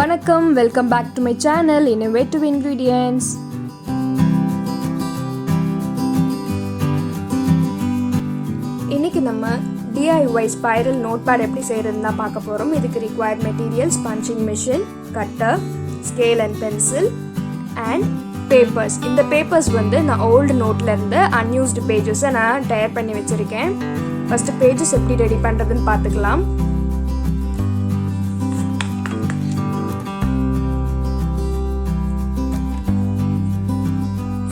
வணக்கம், welcome back to my channel Innovative Ingredients. இன்னைக்கு நம்ம DIY ஸ்பைரல் நோட்பேட் எப்படி செய்யறதுன்னு தான் பார்க்க போறோம். இதுக்கு required materials punching machine, cutter, scale and pencil and papers. இந்த papers வந்து நான் old noteல இருந்து unused pages நான் டயர் பண்ணி வச்சிருக்கேன். ஃபர்ஸ்ட் pages எப்படி ரெடி பண்றதுன்னு பார்த்துக்கலாம்.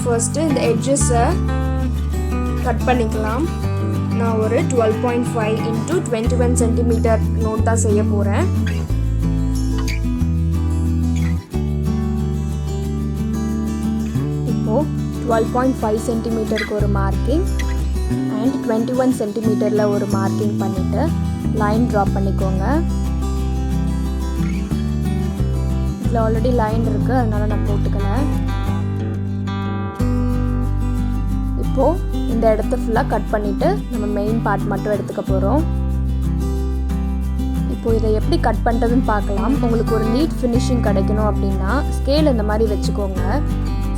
ஃபர்ஸ்ட் இந்த edges கட் பண்ணிக்கலாம். நான் ஒரு 12.5 into 21 cm நோட் தான் செய்ய போறேன். இப்போ 12.5 cm க்கு ஒரு மார்க்கிங் and 21 cm ல ஒரு மார்க்கிங் பண்ணிட்டு லைன் டிரா பண்ணிக்கோங்க. இதுல ஆல்ரெடி லைன் இருக்கு, அதனால நான் போட்டுக்கல. இப்போ இந்த இடத்தை ஃபுல்லாக கட் பண்ணிவிட்டு நம்ம மெயின் பார்ட் மட்டும் எடுத்துக்க போகிறோம். இப்போ இதை எப்படி கட் பண்ணுறதுன்னு பார்க்கலாம். உங்களுக்கு ஒரு நீட் ஃபினிஷிங் கிடைக்கணும் அப்படின்னா ஸ்கேல் இந்த மாதிரி வச்சுக்கோங்க.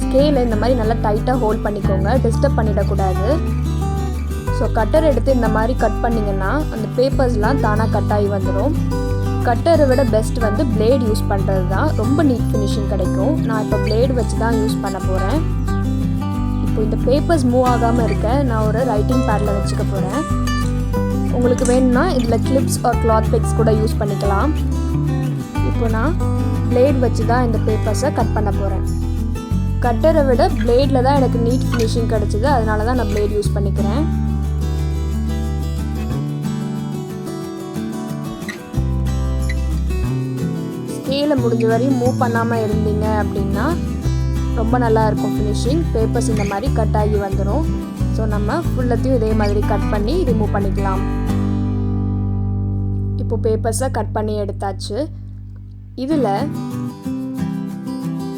ஸ்கேலை இந்த மாதிரி நல்லா டைட்டாக ஹோல்ட் பண்ணிக்கோங்க, டிஸ்டர்ப் பண்ணிடக்கூடாது. ஸோ கட்டர் எடுத்து இந்த மாதிரி கட் பண்ணிங்கன்னா அந்த பேப்பர்ஸ்லாம் தானாக கட் ஆகி வந்துடும். கட்டரை விட பெஸ்ட் வந்து பிளேட் யூஸ் பண்ணுறது தான், ரொம்ப நீட் ஃபினிஷிங் கிடைக்கும். நான் இப்போ பிளேடு வச்சு தான் யூஸ் பண்ண போகிறேன். இப்போ இந்த பேப்பர்ஸ் மூவ் ஆகாமல் இருக்க நான் ஒரு ரைட்டிங் பேடில் வச்சுக்க போகிறேன். உங்களுக்கு வேணும்னா இதில் கிளிப்ஸ் ஆர் கிளாத் பெக்ஸ் கூட யூஸ் பண்ணிக்கலாம். இப்போ நான் பிளேட் வச்சு தான் இந்த பேப்பர்ஸை கட் பண்ண போகிறேன். கட்டரை விட பிளேடில் தான் எனக்கு நீட் ஃபினிஷிங் கிடச்சிது, அதனால தான் நான் பிளேட் யூஸ் பண்ணிக்கிறேன். ஸ்கேலை முடிஞ்ச வரையும் மூவ் பண்ணாமல் இருந்தீங்க அப்படின்னா ரொம்ப நல்லா இருக்கும் ஃபினிஷிங். பேப்பர்ஸ் இந்த மாதிரி கட் ஆகி வந்துடும். ஸோ நம்ம ஃபுல்லத்தையும் இதே மாதிரி கட் பண்ணி ரிமூவ் பண்ணிக்கலாம். இப்போ பேப்பர்ஸை கட் பண்ணி எடுத்தாச்சு. இதில்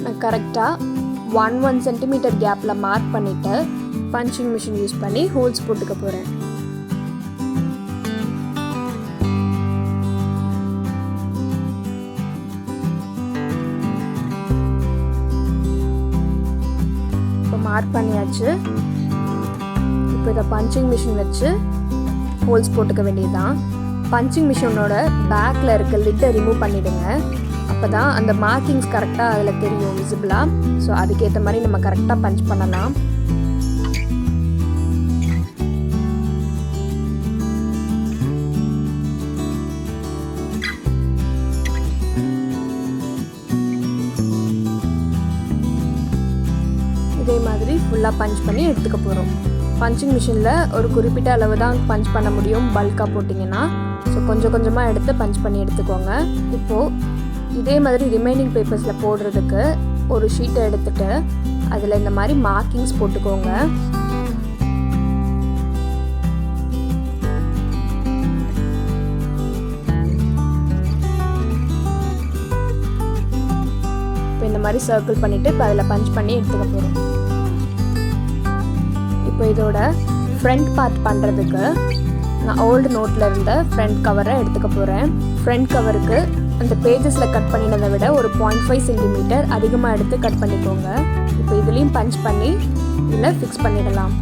நான் கரெக்டாக 1 cm கேப்பில் மார்க் பண்ணிவிட்டு பஞ்சிங் மிஷின் யூஸ் பண்ணி ஹோல்ஸ் போட்டுக்க போகிறேன். மார்க் பண்ணியாச்சு. இப்போ இதை பஞ்சிங் மிஷின் வச்சு ஹோல்ஸ் போட்டுக்க வேண்டியதுதான். பஞ்சிங் மிஷினோட பேக்கில் இருக்க லிட்டை ரிமூவ் பண்ணிவிடுங்க. அப்போ தான் அந்த மார்க்கிங்ஸ் கரெக்டாக அதில் தெரியும் விசிபிளாக. ஸோ அதுக்கேற்ற மாதிரி நம்ம கரெக்டாக பஞ்ச் பண்ணலாம். இதே மாதிரி ஃபுல்லாக பஞ்ச் பண்ணி எடுத்துக்க போகிறோம். பஞ்சிங் மிஷினில் ஒரு குறிப்பிட்ட அளவு தான் பஞ்ச் பண்ண முடியும் பல்காக போட்டிங்கன்னா. ஸோ கொஞ்சம் கொஞ்சமாக எடுத்து பஞ்ச் பண்ணி எடுத்துக்கோங்க. இப்போது இதே மாதிரி ரிமைனிங் பேப்பர்ஸில் போடுறதுக்கு ஒரு ஷீட்டை எடுத்துகிட்டு அதில் இந்த மாதிரி மார்க்கிங்ஸ் போட்டுக்கோங்க. இப்போ இந்த மாதிரி சர்க்கிள் பண்ணிவிட்டு இப்போ அதில் பஞ்ச் பண்ணி எடுத்துக்க போகிறோம். இப்போ இதோட ஃப்ரண்ட் பார்ட் பண்ணுறதுக்கு நான் ஓல்டு நோட்டில் இருந்த ஃப்ரண்ட் கவரை எடுத்துக்க போகிறேன். ஃப்ரண்ட் கவருக்கு அந்த பேஜஸில் கட் பண்ணினதை விட ஒரு 0.5 cm அதிகமாக எடுத்து கட் பண்ணிக்கோங்க. இப்போ இதுலேயும் பஞ்ச் பண்ணி இதில் ஃபிக்ஸ் பண்ணிடலாம்.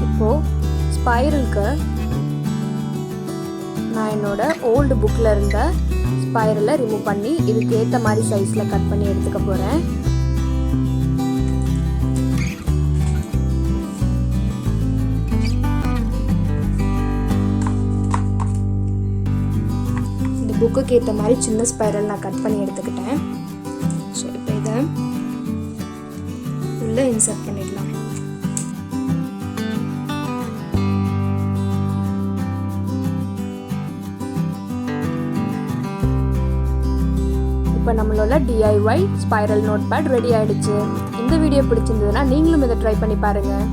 இப்போது ஸ்பைரலுக்கு நான் என்னோட ஓல்டு புக்கில் இருந்த ஸ்பைரலை ரிமூவ் பண்ணி இதுக்கு ஏற்ற மாதிரி சைஸில் கட் பண்ணி எடுத்துக்க போகிறேன். இந்த புக்குக்கு ஏற்ற மாதிரி சின்ன ஸ்பைரல் நான் கட் பண்ணி எடுத்துக்கிட்டேன். ஸோ இப்போ இதை உள்ளே இன்சர்ட் பண்ணிடலாம். இப்போ நம்மளோட DIY ஸ்பைரல் நோட்பேட் ரெடி ஆயிடுச்சு. இந்த வீடியோ பிடிச்சிருந்ததுன்னா நீங்களும் இதை ட்ரை பண்ணி பாருங்கள்.